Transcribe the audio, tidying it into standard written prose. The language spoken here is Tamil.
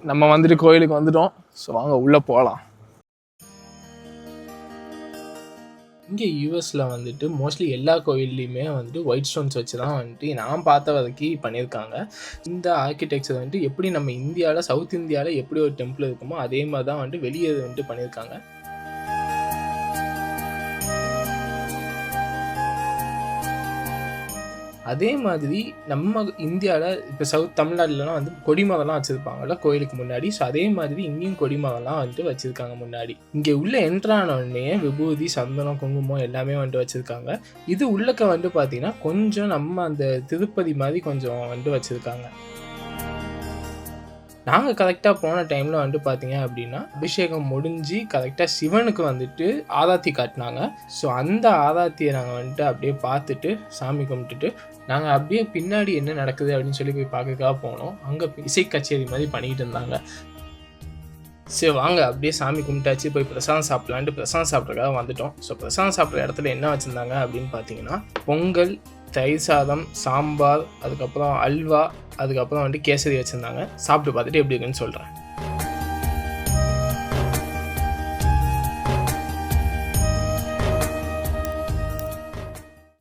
நம்ம வந்துட்டு கோயிலுக்கு வந்துட்டோம். ஸோ வாங்க உள்ளே போகலாம். இங்கே யூஎஸில் வந்துட்டு மோஸ்ட்லி எல்லா கோயில்லையுமே வந்துட்டு ஒயிட் ஸ்டோன்ஸ் வச்சு தான் வந்துட்டு நான் பார்த்த வரைக்கும் பண்ணியிருக்காங்க. இந்த ஆர்கிடெக்சர் வந்துட்டு எப்படி நம்ம இந்தியாவில் சவுத் இந்தியாவில் எப்படி ஒரு டெம்பிள் இருக்குமோ அதே மாதிரி தான் வந்துட்டு வெளியே வந்துட்டு பண்ணியிருக்காங்க. அதே மாதிரி நம்ம இந்தியாவில் இப்போ தமிழ்நாடுலலாம் வந்து கொடிமரம்லாம் வச்சுருப்பாங்கல்ல கோயிலுக்கு முன்னாடி. ஸோ அதே மாதிரி இங்கேயும் கொடிமரம்லாம் வந்துட்டு வச்சுருக்காங்க முன்னாடி. இங்கே உள்ள என்ட்ரான உடனே விபூதி, சந்தனம், குங்குமம் எல்லாமே வந்துட்டு வச்சுருக்காங்க. இது உள்ளக்க வந்துட்டு பார்த்தீங்கன்னா கொஞ்சம் நம்ம அந்த திருப்பதி மாதிரி கொஞ்சம் வந்துட்டு வச்சுருக்காங்க. நாங்கள் கரெக்டாக போன டைமில் வந்துட்டு பார்த்தீங்க அப்படின்னா அபிஷேகம் முடிஞ்சு கரெக்டாக சிவனுக்கு வந்துட்டு ஆராத்தி காட்டினாங்க. ஸோ அந்த ஆராத்தியை நாங்கள் வந்துட்டு அப்படியே பார்த்துட்டு சாமி கும்பிட்டுட்டு நாங்கள் அப்படியே பின்னாடி என்ன நடக்குது அப்படின்னு சொல்லி போய் பார்க்கறதுக்காக போனோம். அங்கே இசை கச்சேரி மாதிரி பண்ணிக்கிட்டு இருந்தாங்க. சரி வாங்க அப்படியே சாமி கும்பிட்டாச்சு, போய் பிரசாதம் சாப்பிட்லான்ட்டு பிரசாதம் சாப்பிட்றதுக்காக வந்துட்டோம். ஸோ பிரசாதம் சாப்பிட்ற இடத்துல என்ன வச்சுருந்தாங்க அப்படின்னு பார்த்தீங்கன்னா பொங்கல், தயிர் சாதம், சாம்பார், அதுக்கப்புறம் அல்வா, அதுக்கப்புறம் வந்துட்டு கேசரி வச்சுருந்தாங்க. சாப்பிட்டு பார்த்துட்டு எப்படி இருக்குன்னு சொல்கிறேன்.